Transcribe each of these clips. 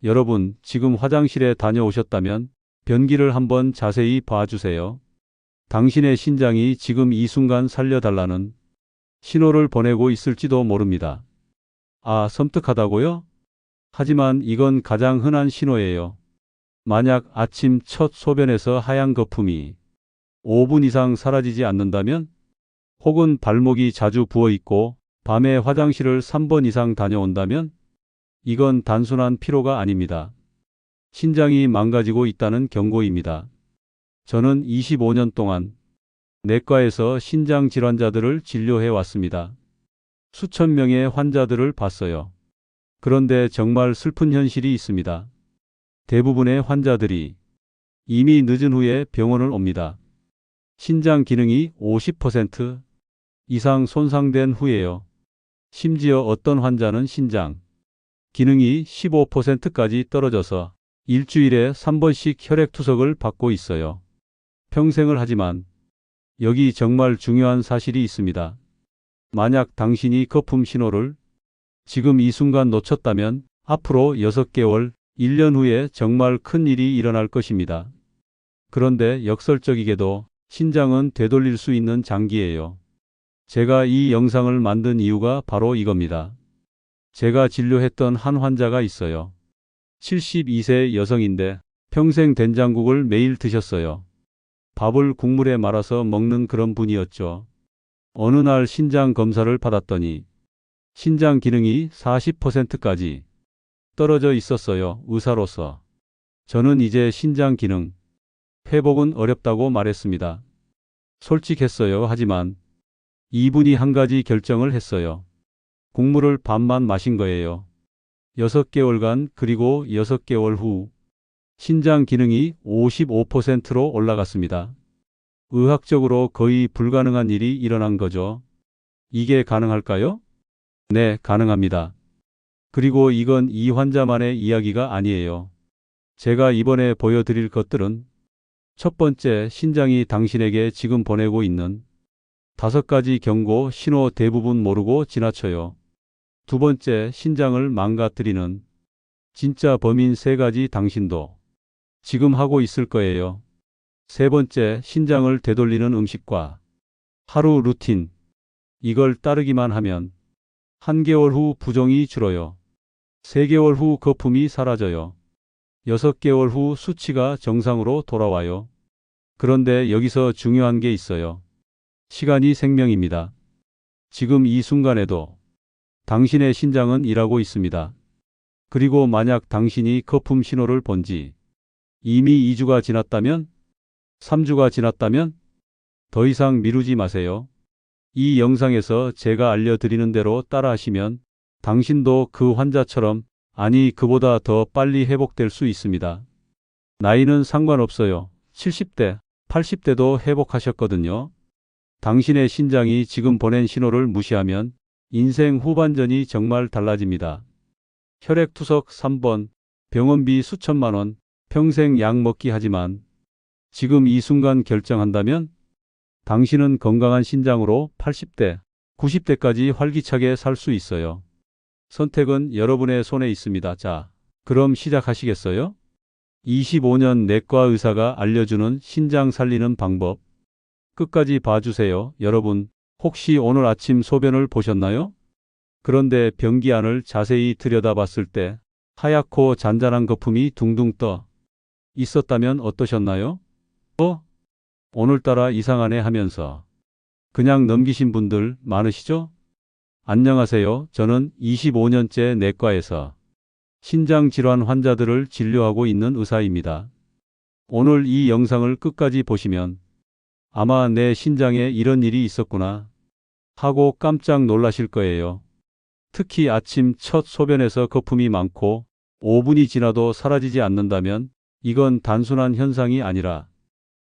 여러분, 지금 화장실에 다녀오셨다면 변기를 한번 자세히 봐주세요. 당신의 신장이 지금 이 순간 살려달라는 신호를 보내고 있을지도 모릅니다. 아, 섬뜩하다고요? 하지만 이건 가장 흔한 신호예요. 만약 아침 첫 소변에서 하얀 거품이 5분 이상 사라지지 않는다면, 혹은 발목이 자주 부어 있고 밤에 화장실을 3번 이상 다녀온다면, 이건 단순한 피로가 아닙니다. 신장이 망가지고 있다는 경고입니다. 저는 25년 동안 내과에서 신장 질환자들을 진료해 왔습니다. 수천 명의 환자들을 봤어요. 그런데 정말 슬픈 현실이 있습니다. 대부분의 환자들이 이미 늦은 후에 병원을 옵니다. 신장 기능이 50% 이상 손상된 후에요. 심지어 어떤 환자는 신장 기능이 15%까지 떨어져서 일주일에 3번씩 혈액투석을 받고 있어요. 평생을. 하지만 여기 정말 중요한 사실이 있습니다. 만약 당신이 거품 신호를 지금 이 순간 놓쳤다면 앞으로 6개월, 1년 후에 정말 큰 일이 일어날 것입니다. 그런데 역설적이게도 신장은 되돌릴 수 있는 장기예요. 제가 이 영상을 만든 이유가 바로 이겁니다. 제가 진료했던 한 환자가 있어요. 72세 여성인데 평생 된장국을 매일 드셨어요. 밥을 국물에 말아서 먹는 그런 분이었죠. 어느 날 신장 검사를 받았더니 신장 기능이 40%까지 떨어져 있었어요. 의사로서 저는 이제 신장 기능 회복은 어렵다고 말했습니다. 솔직했어요. 하지만 이분이 한 가지 결정을 했어요. 국물을 반만 마신 거예요. 6개월간. 그리고 6개월 후 신장 기능이 55%로 올라갔습니다. 의학적으로 거의 불가능한 일이 일어난 거죠. 이게 가능할까요? 네, 가능합니다. 그리고 이건 이 환자만의 이야기가 아니에요. 제가 이번에 보여드릴 것들은 첫 번째, 신장이 당신에게 지금 보내고 있는 5가지 경고 신호 대부분 모르고 지나쳐요. 두 번째, 신장을 망가뜨리는 진짜 범인 3가지 당신도 지금 하고 있을 거예요. 세 번째, 신장을 되돌리는 음식과 하루 루틴. 이걸 따르기만 하면 1개월 후 부종이 줄어요. 3개월 후 거품이 사라져요. 6개월 후 수치가 정상으로 돌아와요. 그런데 여기서 중요한 게 있어요. 시간이 생명입니다. 지금 이 순간에도 당신의 신장은 일하고 있습니다. 그리고 만약 당신이 거품 신호를 본 지 이미 2주가 지났다면, 3주가 지났다면 더 이상 미루지 마세요. 이 영상에서 제가 알려드리는 대로 따라하시면 당신도 그 환자처럼, 아니 그보다 더 빨리 회복될 수 있습니다. 나이는 상관없어요. 70대, 80대도 회복하셨거든요. 당신의 신장이 지금 보낸 신호를 무시하면 인생 후반전이 정말 달라집니다. 혈액투석 3번, 병원비 수천만 원, 평생 약 먹기. 하지만 지금 이 순간 결정한다면 당신은 건강한 신장으로 80대, 90대까지 활기차게 살 수 있어요. 선택은 여러분의 손에 있습니다. 자, 그럼 시작하시겠어요? 25년 내과 의사가 알려주는 신장 살리는 방법. 끝까지 봐주세요. 여러분, 혹시 오늘 아침 소변을 보셨나요? 그런데 변기 안을 자세히 들여다봤을 때 하얗고 잔잔한 거품이 둥둥 떠 있었다면 어떠셨나요? 오늘따라 이상하네 하면서 그냥 넘기신 분들 많으시죠? 안녕하세요. 저는 25년째 내과에서 신장질환 환자들을 진료하고 있는 의사입니다. 오늘 이 영상을 끝까지 보시면 아마 내 신장에 이런 일이 있었구나 하고 깜짝 놀라실 거예요. 특히 아침 첫 소변에서 거품이 많고 5분이 지나도 사라지지 않는다면 이건 단순한 현상이 아니라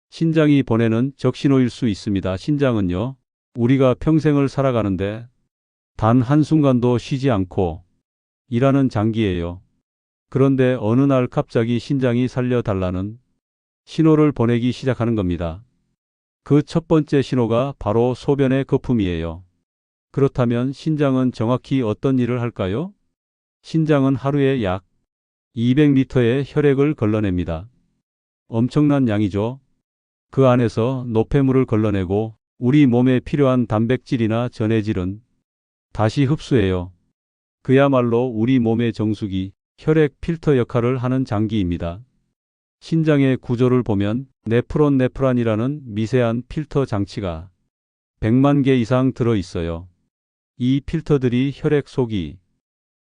신장이 보내는 적신호일 수 있습니다. 신장은요, 우리가 평생을 살아가는데 단 한순간도 쉬지 않고 일하는 장기예요. 그런데 어느 날 갑자기 신장이 살려달라는 신호를 보내기 시작하는 겁니다. 그 첫 번째 신호가 바로 소변의 거품이에요. 그렇다면 신장은 정확히 어떤 일을 할까요? 신장은 하루에 약 200리터의 혈액을 걸러냅니다. 엄청난 양이죠. 그 안에서 노폐물을 걸러내고 우리 몸에 필요한 단백질이나 전해질은 다시 흡수해요. 그야말로 우리 몸의 정수기, 혈액 필터 역할을 하는 장기입니다. 신장의 구조를 보면 네프론이라는 미세한 필터 장치가 100만 개 이상 들어 있어요. 이 필터들이 혈액 속이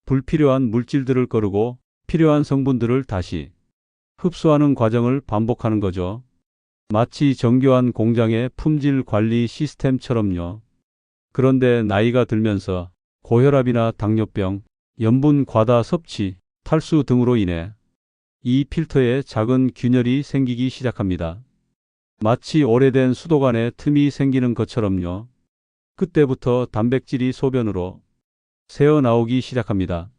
불필요한 물질들을 거르고 필요한 성분들을 다시 흡수하는 과정을 반복하는 거죠. 마치 정교한 공장의 품질 관리 시스템처럼요. 그런데 나이가 들면서 고혈압이나 당뇨병, 염분 과다 섭취, 탈수 등으로 인해 이 필터에 작은 균열이 생기기 시작합니다. 마치 오래된 수도관에 틈이 생기는 것처럼요. 그때부터 단백질이 소변으로 새어나오기 시작합니다.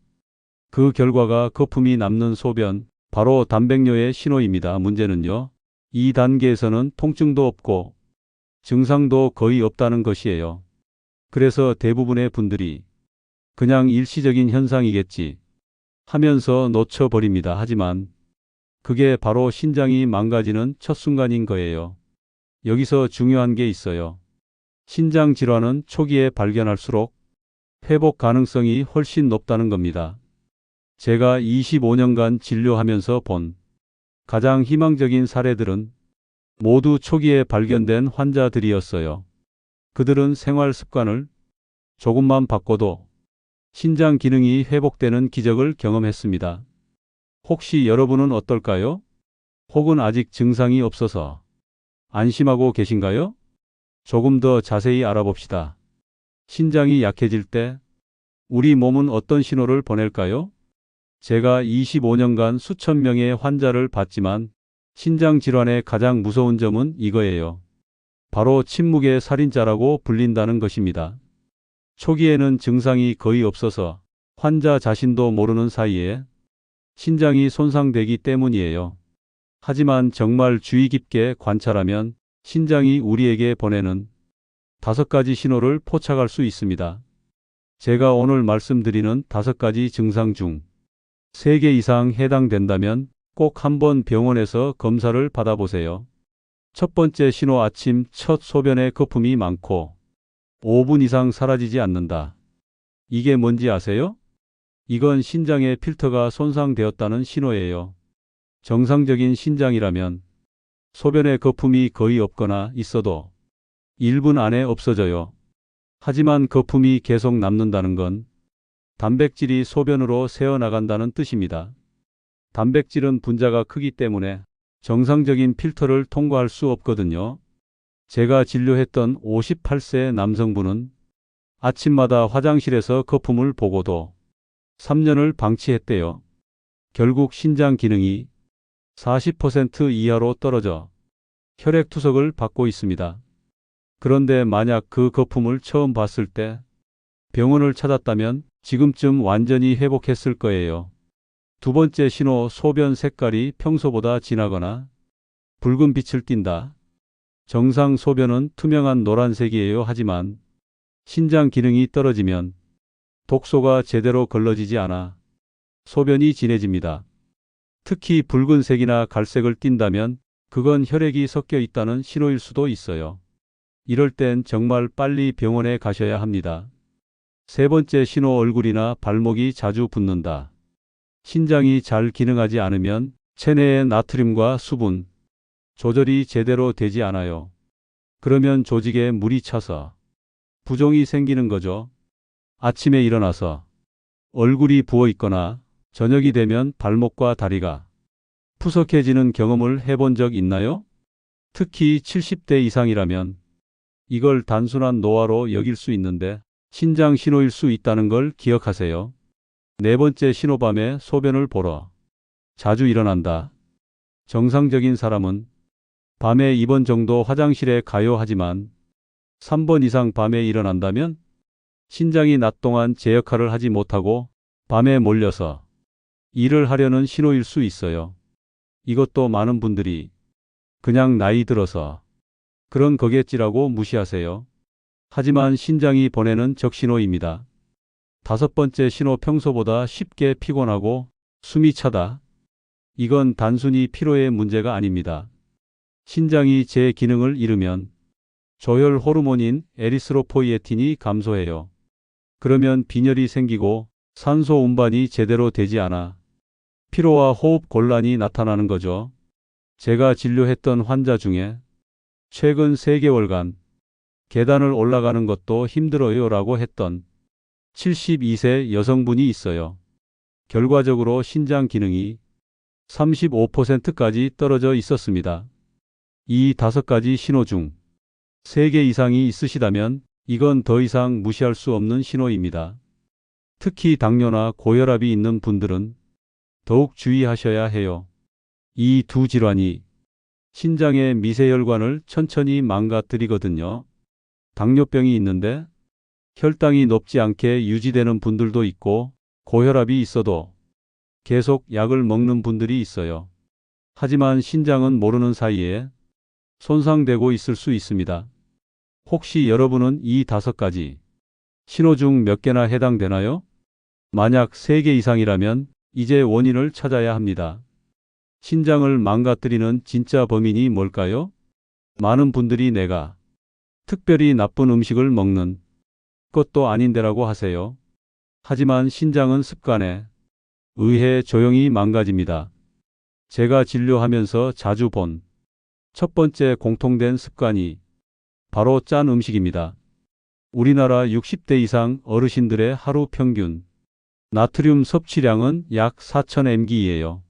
그 결과가 거품이 남는 소변, 바로 단백뇨의 신호입니다. 문제는요, 이 단계에서는 통증도 없고 증상도 거의 없다는 것이에요. 그래서 대부분의 분들이 그냥 일시적인 현상이겠지 하면서 놓쳐버립니다. 하지만 그게 바로 신장이 망가지는 첫 순간인 거예요. 여기서 중요한 게 있어요. 신장 질환은 초기에 발견할수록 회복 가능성이 훨씬 높다는 겁니다. 제가 25년간 진료하면서 본 가장 희망적인 사례들은 모두 초기에 발견된 환자들이었어요. 그들은 생활 습관을 조금만 바꿔도 신장 기능이 회복되는 기적을 경험했습니다. 혹시 여러분은 어떨까요? 혹은 아직 증상이 없어서 안심하고 계신가요? 조금 더 자세히 알아봅시다. 신장이 약해질 때 우리 몸은 어떤 신호를 보낼까요? 제가 25년간 수천 명의 환자를 봤지만 신장 질환의 가장 무서운 점은 이거예요. 바로 침묵의 살인자라고 불린다는 것입니다. 초기에는 증상이 거의 없어서 환자 자신도 모르는 사이에 신장이 손상되기 때문이에요. 하지만 정말 주의 깊게 관찰하면 신장이 우리에게 보내는 5가지 신호를 포착할 수 있습니다. 제가 오늘 말씀드리는 5가지 증상 중 3개 이상 해당된다면 꼭 한번 병원에서 검사를 받아보세요. 첫 번째 신호, 아침 첫 소변에 거품이 많고 5분 이상 사라지지 않는다. 이게 뭔지 아세요? 이건 신장의 필터가 손상되었다는 신호예요. 정상적인 신장이라면 소변에 거품이 거의 없거나 있어도 1분 안에 없어져요. 하지만 거품이 계속 남는다는 건 단백질이 소변으로 새어나간다는 뜻입니다. 단백질은 분자가 크기 때문에 정상적인 필터를 통과할 수 없거든요. 제가 진료했던 58세 남성분은 아침마다 화장실에서 거품을 보고도 3년을 방치했대요. 결국 신장 기능이 40% 이하로 떨어져 혈액투석을 받고 있습니다. 그런데 만약 그 거품을 처음 봤을 때 병원을 찾았다면 지금쯤 완전히 회복했을 거예요. 두 번째 신호, 소변 색깔이 평소보다 진하거나 붉은 빛을 띈다. 정상 소변은 투명한 노란색이에요. 하지만 신장 기능이 떨어지면 독소가 제대로 걸러지지 않아 소변이 진해집니다. 특히 붉은색이나 갈색을 띈다면 그건 혈액이 섞여 있다는 신호일 수도 있어요. 이럴 땐 정말 빨리 병원에 가셔야 합니다. 세 번째 신호, 얼굴이나 발목이 자주 붓는다. 신장이 잘 기능하지 않으면 체내의 나트륨과 수분 조절이 제대로 되지 않아요. 그러면 조직에 물이 차서 부종이 생기는 거죠. 아침에 일어나서 얼굴이 부어 있거나 저녁이 되면 발목과 다리가 푸석해지는 경험을 해본 적 있나요? 특히 70대 이상이라면 이걸 단순한 노화로 여길 수 있는데 신장 신호일 수 있다는 걸 기억하세요. 네 번째 신호, 밤에 소변을 보러 자주 일어난다. 정상적인 사람은 밤에 2번 정도 화장실에 가요. 하지만 3번 이상 밤에 일어난다면 신장이 낮 동안 제 역할을 하지 못하고 밤에 몰려서 일을 하려는 신호일 수 있어요. 이것도 많은 분들이 그냥 나이 들어서 그런 거겠지라고 무시하세요. 하지만 신장이 보내는 적신호입니다. 5번째 신호, 평소보다 쉽게 피곤하고 숨이 차다. 이건 단순히 피로의 문제가 아닙니다. 신장이 제 기능을 잃으면 조혈 호르몬인 에리스로포이에틴이 감소해요. 그러면 빈혈이 생기고 산소 운반이 제대로 되지 않아 피로와 호흡 곤란이 나타나는 거죠. 제가 진료했던 환자 중에 최근 3개월간 계단을 올라가는 것도 힘들어요라고 했던 72세 여성분이 있어요. 결과적으로 신장 기능이 35%까지 떨어져 있었습니다. 이 5가지 신호 중 3개 이상이 있으시다면 이건 더 이상 무시할 수 없는 신호입니다. 특히 당뇨나 고혈압이 있는 분들은 더욱 주의하셔야 해요. 이 두 질환이 신장의 미세혈관을 천천히 망가뜨리거든요. 당뇨병이 있는데 혈당이 높지 않게 유지되는 분들도 있고 고혈압이 있어도 계속 약을 먹는 분들이 있어요. 하지만 신장은 모르는 사이에 손상되고 있을 수 있습니다. 혹시 여러분은 이 5가지 신호 중 몇 개나 해당되나요? 만약 3개 이상이라면 이제 원인을 찾아야 합니다. 신장을 망가뜨리는 진짜 범인이 뭘까요? 많은 분들이 내가 특별히 나쁜 음식을 먹는 것도 아닌데라고 하세요. 하지만 신장은 습관에 의해 조용히 망가집니다. 제가 진료하면서 자주 본 첫 번째 공통된 습관이 바로 짠 음식입니다. 우리나라 60대 이상 어르신들의 하루 평균 나트륨 섭취량은 약 4000mg이에요.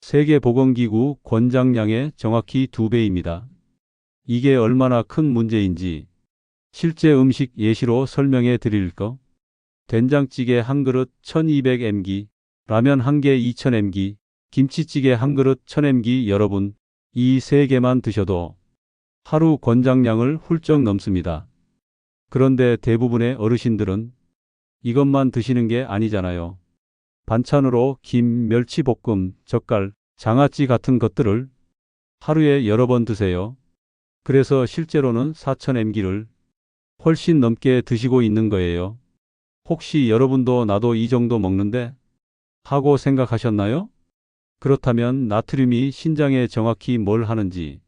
세계보건기구 권장량의 정확히 2배입니다. 이게 얼마나 큰 문제인지 실제 음식 예시로 설명해 드릴까? 된장찌개 한 그릇 1200mg, 라면 한 개 2000mg, 김치찌개 한 그릇 1000mg. 여러분, 이 3개만 드셔도 하루 권장량을 훌쩍 넘습니다. 그런데 대부분의 어르신들은 이것만 드시는 게 아니잖아요. 반찬으로 김, 멸치볶음, 젓갈, 장아찌 같은 것들을 하루에 여러 번 드세요. 그래서 실제로는 4000mg를 훨씬 넘게 드시고 있는 거예요. 혹시 여러분도 나도 이 정도 먹는데 하고 생각하셨나요? 그렇다면 나트륨이 신장에 정확히 뭘 하는지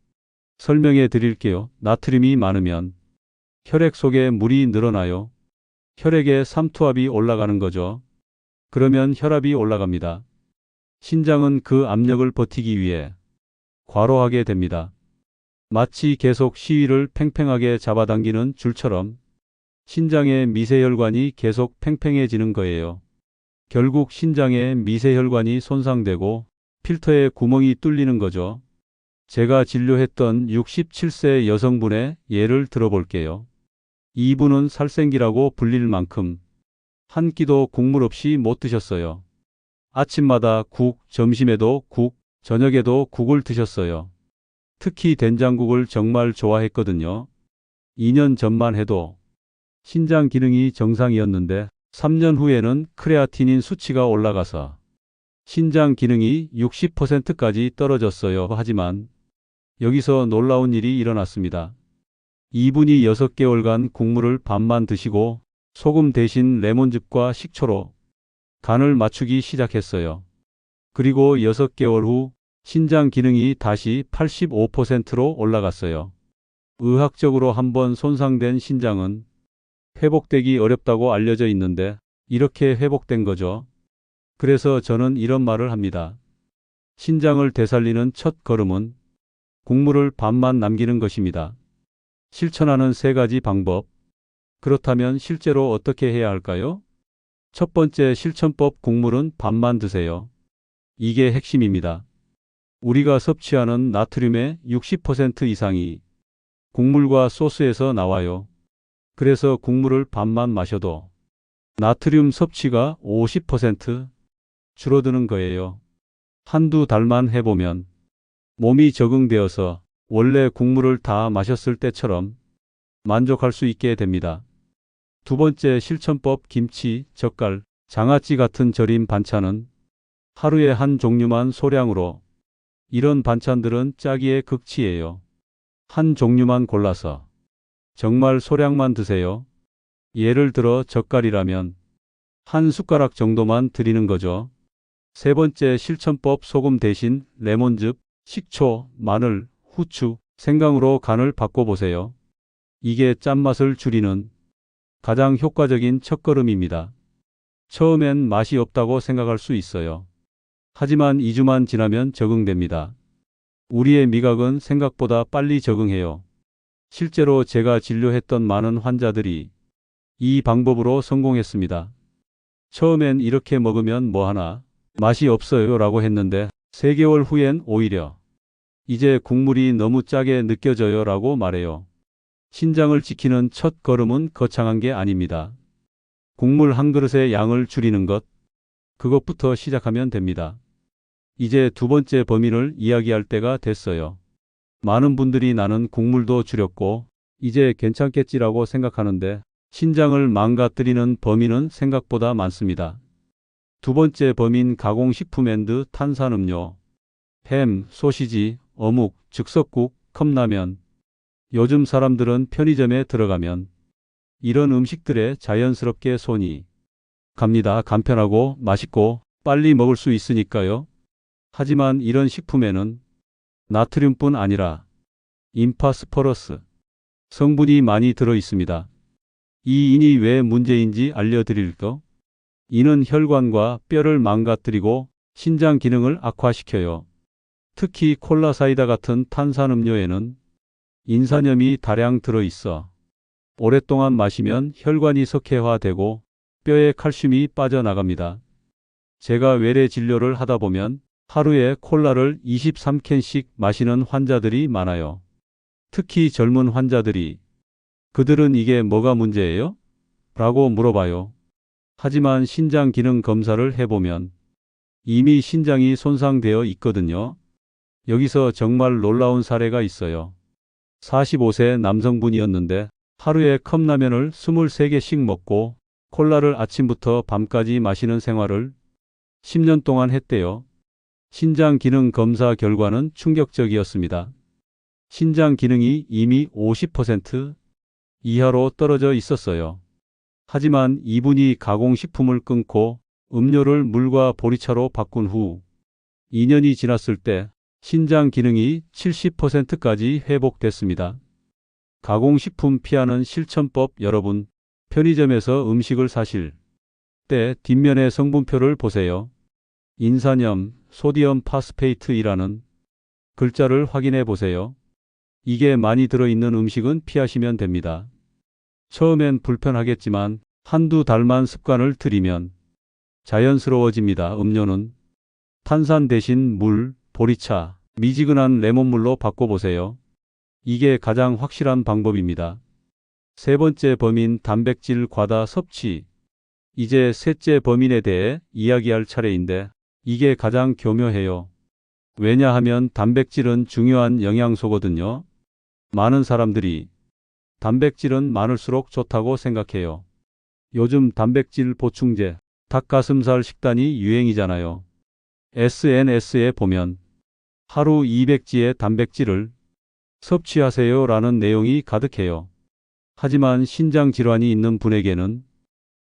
설명해 드릴게요. 나트륨이 많으면 혈액 속에 물이 늘어나요. 혈액에 삼투압이 올라가는 거죠. 그러면 혈압이 올라갑니다. 신장은 그 압력을 버티기 위해 과로하게 됩니다. 마치 계속 시위를 팽팽하게 잡아당기는 줄처럼 신장의 미세혈관이 계속 팽팽해지는 거예요. 결국 신장의 미세혈관이 손상되고 필터에 구멍이 뚫리는 거죠. 제가 진료했던 67세 여성분의 예를 들어볼게요. 이분은 살생기라고 불릴 만큼 한 끼도 국물 없이 못 드셨어요. 아침마다 국, 점심에도 국, 저녁에도 국을 드셨어요. 특히 된장국을 정말 좋아했거든요. 2년 전만 해도 신장 기능이 정상이었는데 3년 후에는 크레아티닌 수치가 올라가서 신장 기능이 60%까지 떨어졌어요. 하지만 여기서 놀라운 일이 일어났습니다. 이분이 6개월간 국물을 반만 드시고 소금 대신 레몬즙과 식초로 간을 맞추기 시작했어요. 그리고 6개월 후 신장 기능이 다시 85%로 올라갔어요. 의학적으로 한번 손상된 신장은 회복되기 어렵다고 알려져 있는데 이렇게 회복된 거죠. 그래서 저는 이런 말을 합니다. 신장을 되살리는 첫 걸음은 국물을 반만 남기는 것입니다. 실천하는 3가지 방법. 그렇다면 실제로 어떻게 해야 할까요? 첫 번째 실천법, 국물은 반만 드세요. 이게 핵심입니다. 우리가 섭취하는 나트륨의 60% 이상이 국물과 소스에서 나와요. 그래서 국물을 반만 마셔도 나트륨 섭취가 50% 줄어드는 거예요. 한두 달만 해보면 몸이 적응되어서 원래 국물을 다 마셨을 때처럼 만족할 수 있게 됩니다. 두 번째 실천법, 김치, 젓갈, 장아찌 같은 절임 반찬은 하루에 한 종류만 소량으로. 이런 반찬들은 짜기의 극치예요. 한 종류만 골라서 정말 소량만 드세요. 예를 들어 젓갈이라면 한 숟가락 정도만 드리는 거죠. 세 번째 실천법 소금 대신 레몬즙, 식초, 마늘, 후추, 생강으로 간을 바꿔보세요. 이게 짠맛을 줄이는 가장 효과적인 첫걸음입니다. 처음엔 맛이 없다고 생각할 수 있어요. 하지만 2주만 지나면 적응됩니다. 우리의 미각은 생각보다 빨리 적응해요. 실제로 제가 진료했던 많은 환자들이 이 방법으로 성공했습니다. 처음엔 이렇게 먹으면 뭐하나 맛이 없어요 라고 했는데 3개월 후엔 오히려 이제 국물이 너무 짜게 느껴져요 라고 말해요. 신장을 지키는 첫 걸음은 거창한 게 아닙니다. 국물 한 그릇의 양을 줄이는 것, 그것부터 시작하면 됩니다. 이제 두 번째 범인을 이야기할 때가 됐어요. 많은 분들이 나는 국물도 줄였고 이제 괜찮겠지라고 생각하는데 신장을 망가뜨리는 범인은 생각보다 많습니다. 두 번째 범인 가공식품 앤드 탄산음료, 햄, 소시지, 어묵, 즉석국, 컵라면. 요즘 사람들은 편의점에 들어가면 이런 음식들에 자연스럽게 손이 갑니다. 간편하고 맛있고 빨리 먹을 수 있으니까요. 하지만 이런 식품에는 나트륨뿐 아니라 임파스퍼러스 성분이 많이 들어 있습니다. 이 인이 왜 문제인지 알려드릴까? 이는 혈관과 뼈를 망가뜨리고 신장 기능을 악화시켜요. 특히 콜라 사이다 같은 탄산음료에는 인산염이 다량 들어 있어 오랫동안 마시면 혈관이 석회화되고 뼈에 칼슘이 빠져나갑니다. 제가 외래 진료를 하다 보면 하루에 콜라를 23캔씩 마시는 환자들이 많아요. 특히 젊은 환자들이 그들은 이게 뭐가 문제예요? 라고 물어봐요. 하지만 신장 기능 검사를 해보면 이미 신장이 손상되어 있거든요. 여기서 정말 놀라운 사례가 있어요. 45세 남성분이었는데 하루에 컵라면을 23개씩 먹고 콜라를 아침부터 밤까지 마시는 생활을 10년 동안 했대요. 신장 기능 검사 결과는 충격적이었습니다. 신장 기능이 이미 50% 이하로 떨어져 있었어요. 하지만 이분이 가공식품을 끊고 음료를 물과 보리차로 바꾼 후 2년이 지났을 때 신장 기능이 70%까지 회복됐습니다. 가공식품 피하는 실천법. 여러분, 편의점에서 음식을 사실 때 뒷면의 성분표를 보세요. 인산염, 소디엄 파스페이트이라는 글자를 확인해 보세요. 이게 많이 들어있는 음식은 피하시면 됩니다. 처음엔 불편하겠지만 한두 달만 습관을 들이면 자연스러워집니다. 음료는 탄산 대신 물, 보리차, 미지근한 레몬물로 바꿔보세요. 이게 가장 확실한 방법입니다. 세 번째 범인 단백질 과다 섭취. 이제 셋째 범인에 대해 이야기할 차례인데 이게 가장 교묘해요. 왜냐하면 단백질은 중요한 영양소거든요. 많은 사람들이 단백질은 많을수록 좋다고 생각해요. 요즘 단백질 보충제, 닭가슴살 식단이 유행이잖아요. SNS에 보면 하루 200g의 단백질을 섭취하세요 라는 내용이 가득해요. 하지만 신장 질환이 있는 분에게는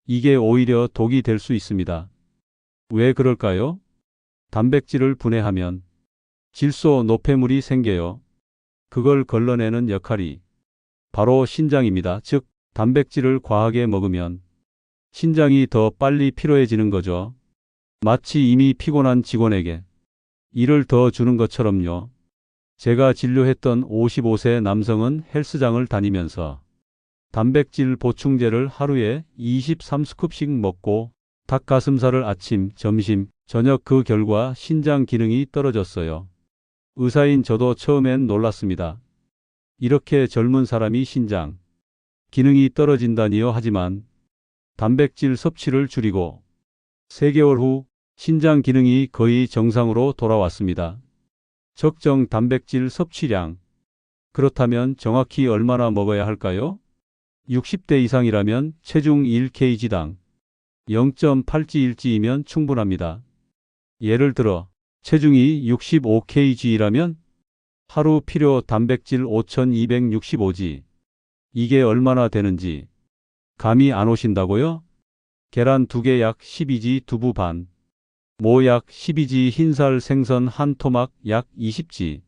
이게 오히려 독이 될 수 있습니다. 왜 그럴까요? 단백질을 분해하면 질소 노폐물이 생겨요. 그걸 걸러내는 역할이 바로 신장입니다. 즉, 단백질을 과하게 먹으면 신장이 더 빨리 피로해지는 거죠. 마치 이미 피곤한 직원에게 일을 더 주는 것처럼요. 제가 진료했던 55세 남성은 헬스장을 다니면서 단백질 보충제를 하루에 23스쿱씩 먹고 닭가슴살을 아침, 점심, 저녁. 그 결과 신장 기능이 떨어졌어요. 의사인 저도 처음엔 놀랐습니다. 이렇게 젊은 사람이 신장 기능이 떨어진다니요. 하지만 단백질 섭취를 줄이고 3개월 후 신장 기능이 거의 정상으로 돌아왔습니다. 적정 단백질 섭취량. 그렇다면 정확히 얼마나 먹어야 할까요? 60대 이상이라면 체중 1kg당 0.8g/1g이면 충분합니다. 예를 들어 체중이 65kg이라면 하루 필요 단백질 5265g. 이게 얼마나 되는지 감이 안 오신다고요? 계란 2개 약 12g, 두부 반, 모 약 12지, 흰살 생선 한 토막 약 20지,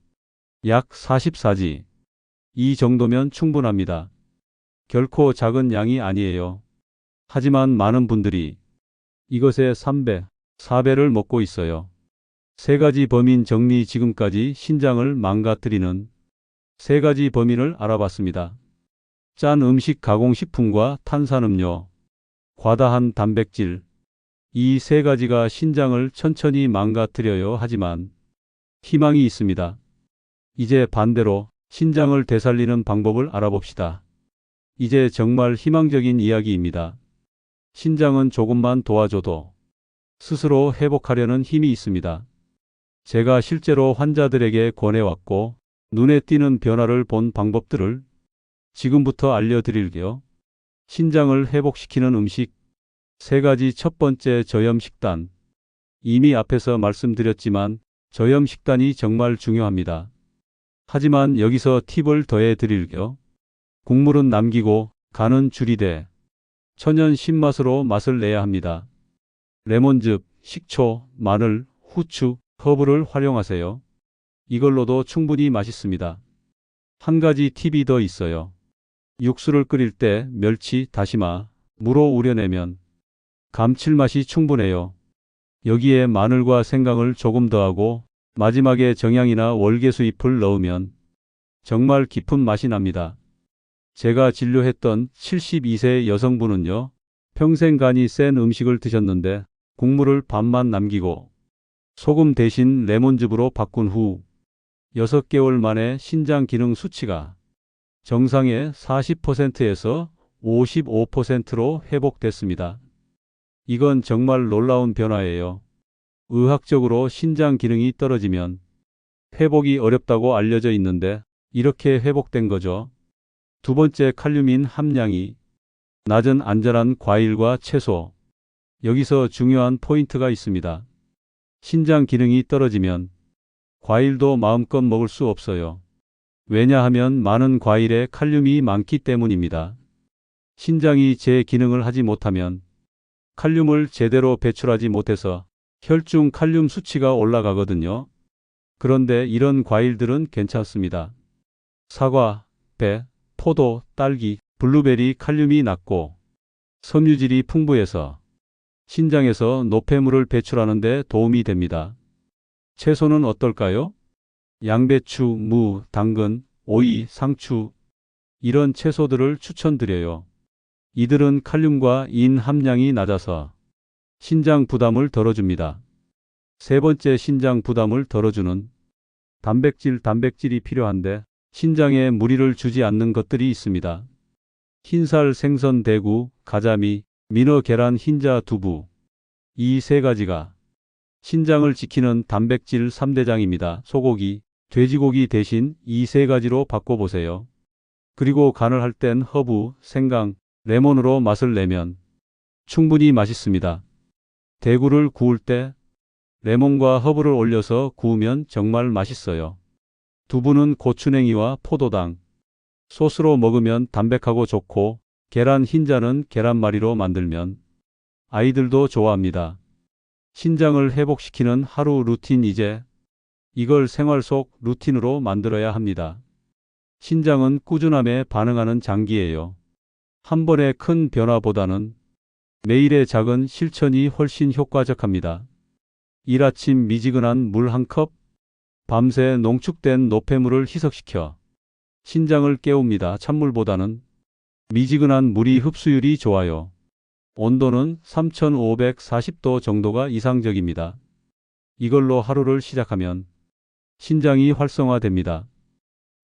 약 44지. 이 정도면 충분합니다. 결코 작은 양이 아니에요. 하지만 많은 분들이 이것의 3배, 4배를 먹고 있어요. 세 가지 범인 정리. 지금까지 신장을 망가뜨리는 세 가지 범인을 알아봤습니다. 짠 음식, 가공식품과 탄산음료, 과다한 단백질. 이 세 가지가 신장을 천천히 망가뜨려요. 하지만 희망이 있습니다. 이제 반대로 신장을 되살리는 방법을 알아봅시다. 이제 정말 희망적인 이야기입니다. 신장은 조금만 도와줘도 스스로 회복하려는 힘이 있습니다. 제가 실제로 환자들에게 권해왔고 눈에 띄는 변화를 본 방법들을 지금부터 알려드릴게요. 신장을 회복시키는 음식 세 가지. 첫 번째, 저염 식단. 이미 앞에서 말씀드렸지만 저염 식단이 정말 중요합니다. 하지만 여기서 팁을 더해 드릴게요. 국물은 남기고 간은 줄이되 천연 신맛으로 맛을 내야 합니다. 레몬즙, 식초, 마늘, 후추, 허브를 활용하세요. 이걸로도 충분히 맛있습니다. 한 가지 팁이 더 있어요. 육수를 끓일 때 멸치, 다시마, 무로 우려내면 감칠맛이 충분해요. 여기에 마늘과 생강을 조금 더하고 마지막에 정향이나 월계수 잎을 넣으면 정말 깊은 맛이 납니다. 제가 진료했던 72세 여성분은요, 평생 간이 센 음식을 드셨는데 국물을 반만 남기고 소금 대신 레몬즙으로 바꾼 후 6개월 만에 신장 기능 수치가 정상의 40%에서 55%로 회복됐습니다. 이건 정말 놀라운 변화예요. 의학적으로 신장 기능이 떨어지면 회복이 어렵다고 알려져 있는데 이렇게 회복된 거죠. 두 번째, 칼륨인 함량이 낮은 안전한 과일과 채소. 여기서 중요한 포인트가 있습니다. 신장 기능이 떨어지면 과일도 마음껏 먹을 수 없어요. 왜냐하면 많은 과일에 칼륨이 많기 때문입니다. 신장이 제 기능을 하지 못하면 칼륨을 제대로 배출하지 못해서 혈중 칼륨 수치가 올라가거든요. 그런데 이런 과일들은 괜찮습니다. 사과, 배, 포도, 딸기, 블루베리 칼륨이 낮고 섬유질이 풍부해서 신장에서 노폐물을 배출하는 데 도움이 됩니다. 채소는 어떨까요? 양배추, 무, 당근, 오이, 상추. 이런 채소들을 추천드려요. 이들은 칼륨과 인 함량이 낮아서 신장 부담을 덜어줍니다. 세 번째, 신장 부담을 덜어주는 단백질이 필요한데 신장에 무리를 주지 않는 것들이 있습니다. 흰살 생선, 대구, 가자미, 민어, 계란, 흰자, 두부. 이 세 가지가 신장을 지키는 단백질 3대장입니다. 소고기, 돼지고기 대신 이 세 가지로 바꿔보세요. 그리고 간을 할 땐 허브, 생강, 레몬으로 맛을 내면 충분히 맛있습니다. 대구를 구울 때 레몬과 허브를 올려서 구우면 정말 맛있어요. 두부는 고추냉이와 포도당, 소스로 먹으면 담백하고 좋고, 계란 흰자는 계란말이로 만들면 아이들도 좋아합니다. 신장을 회복시키는 하루 루틴. 이제 이걸 생활 속 루틴으로 만들어야 합니다. 신장은 꾸준함에 반응하는 장기예요. 한 번의 큰 변화보다는 매일의 작은 실천이 훨씬 효과적합니다. 이른 아침 미지근한 물 한 컵, 밤새 농축된 노폐물을 희석시켜 신장을 깨웁니다. 찬물보다는 미지근한 물이 흡수율이 좋아요. 온도는 3540도 정도가 이상적입니다. 이걸로 하루를 시작하면 신장이 활성화됩니다.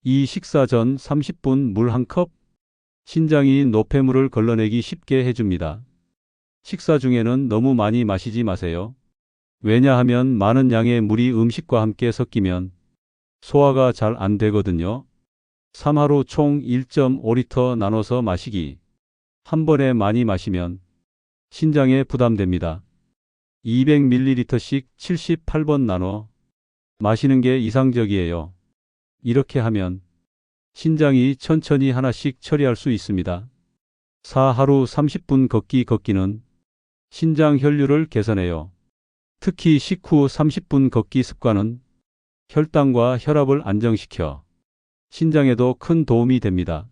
이 식사 전 30분 물 한 컵, 신장이 노폐물을 걸러내기 쉽게 해줍니다. 식사 중에는 너무 많이 마시지 마세요. 왜냐하면 많은 양의 물이 음식과 함께 섞이면 소화가 잘 안 되거든요. 3하루 총 1.5리터 나눠서 마시기. 한 번에 많이 마시면 신장에 부담됩니다. 200ml씩 78번 나눠 마시는 게 이상적이에요. 이렇게 하면 신장이 천천히 하나씩 처리할 수 있습니다. 4. 하루 30분 걷기. 걷기는 신장 혈류를 개선해요. 특히 식후 30분 걷기 습관은 혈당과 혈압을 안정시켜 신장에도 큰 도움이 됩니다.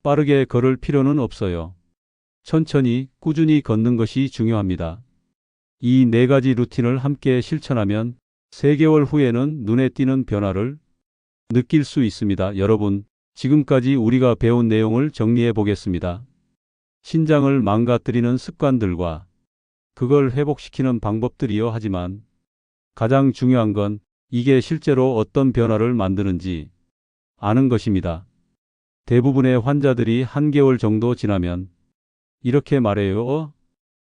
빠르게 걸을 필요는 없어요. 천천히 꾸준히 걷는 것이 중요합니다. 이 네 가지 루틴을 함께 실천하면 3개월 후에는 눈에 띄는 변화를 느낄 수 있습니다. 여러분, 지금까지 우리가 배운 내용을 정리해 보겠습니다. 신장을 망가뜨리는 습관들과 그걸 회복시키는 방법들이요. 하지만 가장 중요한 건 이게 실제로 어떤 변화를 만드는지 아는 것입니다. 대부분의 환자들이 1개월 정도 지나면 이렇게 말해요.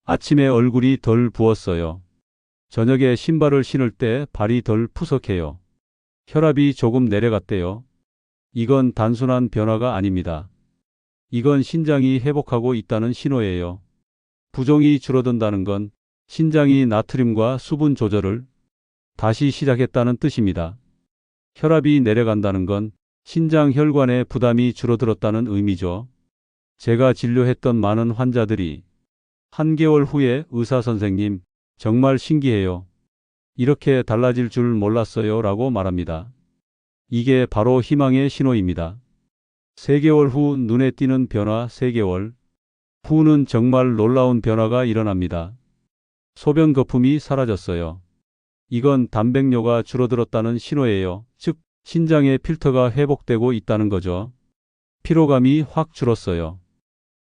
아침에 얼굴이 덜 부었어요. 저녁에 신발을 신을 때 발이 덜 푸석해요. 혈압이 조금 내려갔대요. 이건 단순한 변화가 아닙니다. 이건 신장이 회복하고 있다는 신호예요. 부종이 줄어든다는 건 신장이 나트륨과 수분 조절을 다시 시작했다는 뜻입니다. 혈압이 내려간다는 건 신장 혈관의 부담이 줄어들었다는 의미죠. 제가 진료했던 많은 환자들이 1개월 후에 의사 선생님, 정말 신기해요. 이렇게 달라질 줄 몰랐어요. 라고 말합니다. 이게 바로 희망의 신호입니다. 3개월 후 눈에 띄는 변화. 3개월 후는 정말 놀라운 변화가 일어납니다. 소변 거품이 사라졌어요. 이건 단백뇨가 줄어들었다는 신호예요. 즉, 신장의 필터가 회복되고 있다는 거죠. 피로감이 확 줄었어요.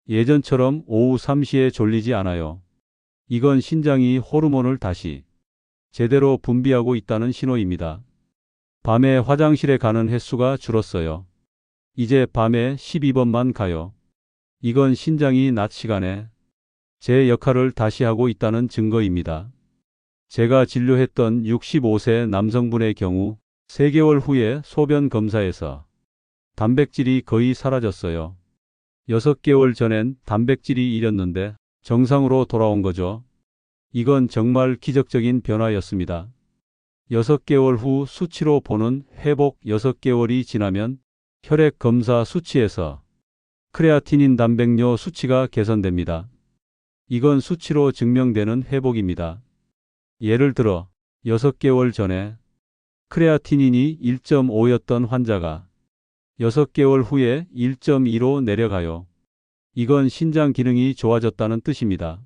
예전처럼 오후 3시에 졸리지 않아요. 이건 신장이 호르몬을 다시 제대로 분비하고 있다는 신호입니다. 밤에 화장실에 가는 횟수가 줄었어요. 이제 밤에 12번만 가요. 이건 신장이 낮 시간에 제 역할을 다시 하고 있다는 증거입니다. 제가 진료했던 65세 남성분의 경우 3개월 후에 소변 검사에서 단백질이 거의 사라졌어요. 6개월 전엔 단백질이 잃었는데 정상으로 돌아온 거죠. 이건 정말 기적적인 변화였습니다. 6개월 후 수치로 보는 회복. 6개월이 지나면 혈액 검사 수치에서 크레아티닌 단백뇨 수치가 개선됩니다. 이건 수치로 증명되는 회복입니다. 예를 들어 6개월 전에 크레아티닌이 1.5였던 환자가 6개월 후에 1.2로 내려가요. 이건 신장 기능이 좋아졌다는 뜻입니다.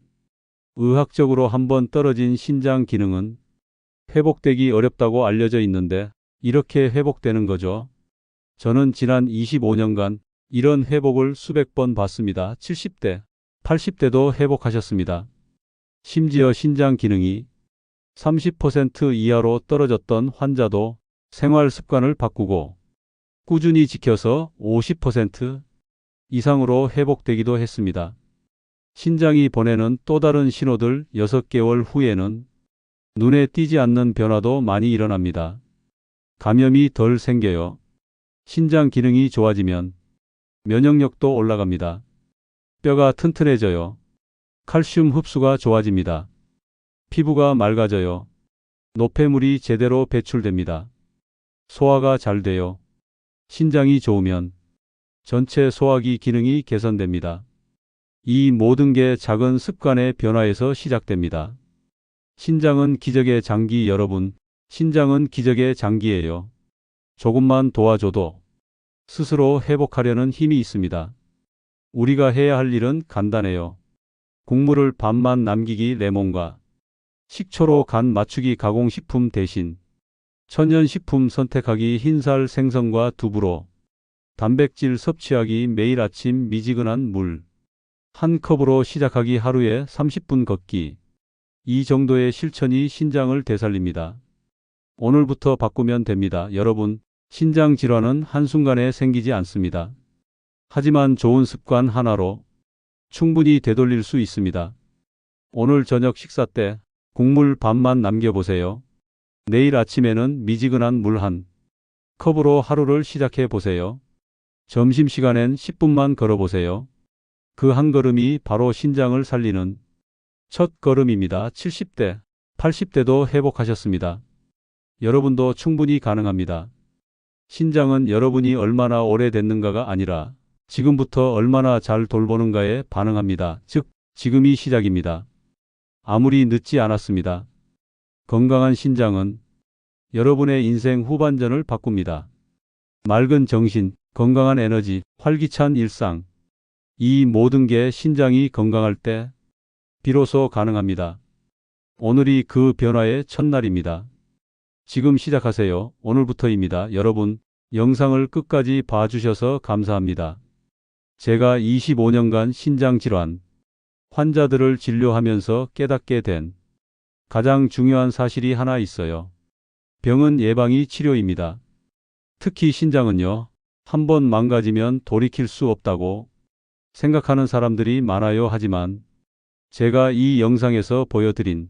의학적으로 한번 떨어진 신장 기능은 회복되기 어렵다고 알려져 있는데 이렇게 회복되는 거죠. 저는 지난 25년간 이런 회복을 수백 번 봤습니다. 70대, 80대도 회복하셨습니다. 심지어 신장 기능이 30% 이하로 떨어졌던 환자도 생활 습관을 바꾸고 꾸준히 지켜서 50% 이상으로 회복되기도 했습니다. 신장이 보내는 또 다른 신호들. 6개월 후에는 눈에 띄지 않는 변화도 많이 일어납니다. 감염이 덜 생겨요. 신장 기능이 좋아지면 면역력도 올라갑니다. 뼈가 튼튼해져요. 칼슘 흡수가 좋아집니다. 피부가 맑아져요. 노폐물이 제대로 배출됩니다. 소화가 잘 돼요. 신장이 좋으면 전체 소화기 기능이 개선됩니다. 이 모든 게 작은 습관의 변화에서 시작됩니다. 신장은 기적의 장기. 여러분, 신장은 기적의 장기예요. 조금만 도와줘도 스스로 회복하려는 힘이 있습니다. 우리가 해야 할 일은 간단해요. 국물을 반만 남기기. 레몬과 식초로 간 맞추기. 가공식품 대신 천연식품 선택하기. 흰살 생선과 두부로 단백질 섭취하기. 매일 아침 미지근한 물 한 컵으로 시작하기. 하루에 30분 걷기. 이 정도의 실천이 신장을 되살립니다. 오늘부터 바꾸면 됩니다. 여러분, 신장 질환은 한순간에 생기지 않습니다. 하지만 좋은 습관 하나로 충분히 되돌릴 수 있습니다. 오늘 저녁 식사 때 국물 반만 남겨보세요. 내일 아침에는 미지근한 물 한 컵으로 하루를 시작해 보세요. 점심시간엔 10분만 걸어보세요. 그 한 걸음이 바로 신장을 살리는 첫 걸음입니다. 70대, 80대도 회복하셨습니다. 여러분도 충분히 가능합니다. 신장은 여러분이 얼마나 오래됐는가가 아니라 지금부터 얼마나 잘 돌보는가에 반응합니다. 즉, 지금이 시작입니다. 아무리 늦지 않았습니다. 건강한 신장은 여러분의 인생 후반전을 바꿉니다. 맑은 정신, 건강한 에너지, 활기찬 일상. 이 모든 게 신장이 건강할 때 비로소 가능합니다. 오늘이 그 변화의 첫날입니다. 지금 시작하세요. 오늘부터입니다. 여러분, 영상을 끝까지 봐주셔서 감사합니다. 제가 25년간 신장질환 환자들을 진료하면서 깨닫게 된 가장 중요한 사실이 하나 있어요. 병은 예방이 치료입니다. 특히 신장은요, 한번 망가지면 돌이킬 수 없다고 생각하는 사람들이 많아요. 하지만 제가 이 영상에서 보여드린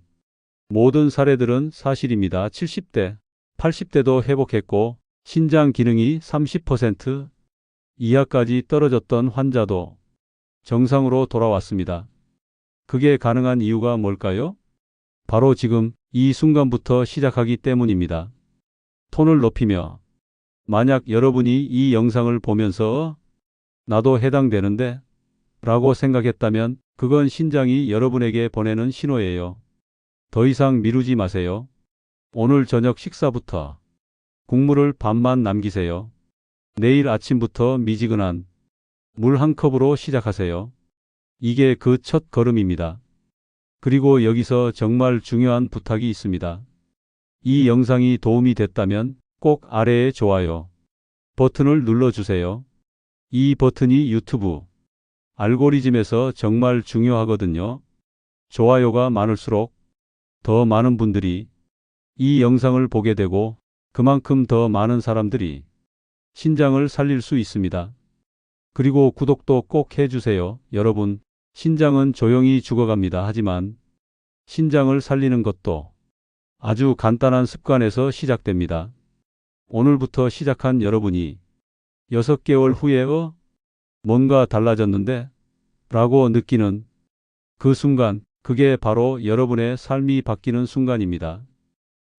모든 사례들은 사실입니다. 70대, 80대도 회복했고 신장 기능이 30% 이하까지 떨어졌던 환자도 정상으로 돌아왔습니다. 그게 가능한 이유가 뭘까요? 바로 지금 이 순간부터 시작하기 때문입니다. 톤을 높이며 만약 여러분이 이 영상을 보면서 나도 해당되는데 라고 생각했다면 그건 신장이 여러분에게 보내는 신호예요. 더 이상 미루지 마세요. 오늘 저녁 식사부터 국물을 반만 남기세요. 내일 아침부터 미지근한 물 한 컵으로 시작하세요. 이게 그 첫 걸음입니다. 그리고 여기서 정말 중요한 부탁이 있습니다. 이 영상이 도움이 됐다면 꼭 아래에 좋아요 버튼을 눌러주세요. 이 버튼이 유튜브 알고리즘에서 정말 중요하거든요. 좋아요가 많을수록 더 많은 분들이 이 영상을 보게 되고 그만큼 더 많은 사람들이 신장을 살릴 수 있습니다. 그리고 구독도 꼭 해주세요. 여러분, 신장은 조용히 죽어갑니다. 하지만 신장을 살리는 것도 아주 간단한 습관에서 시작됩니다. 오늘부터 시작한 여러분이 6개월 후에 뭔가 달라졌는데 라고 느끼는 그 순간, 그게 바로 여러분의 삶이 바뀌는 순간입니다.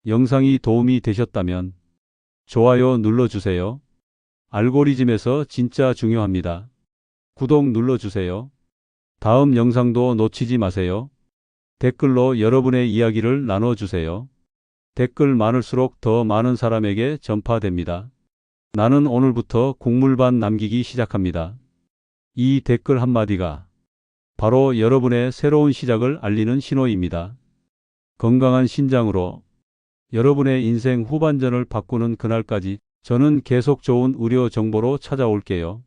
영상이 도움이 되셨다면 좋아요 눌러주세요. 알고리즘에서 진짜 중요합니다. 구독 눌러주세요. 다음 영상도 놓치지 마세요. 댓글로 여러분의 이야기를 나눠주세요. 댓글 많을수록 더 많은 사람에게 전파됩니다. 나는 오늘부터 국물반 남기기 시작합니다. 이 댓글 한마디가 바로 여러분의 새로운 시작을 알리는 신호입니다. 건강한 신장으로 여러분의 인생 후반전을 바꾸는 그날까지 저는 계속 좋은 의료 정보로 찾아올게요.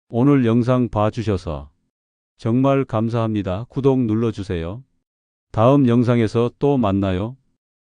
오늘 영상 봐주셔서 정말 감사합니다. 구독 눌러주세요. 다음 영상에서 또 만나요.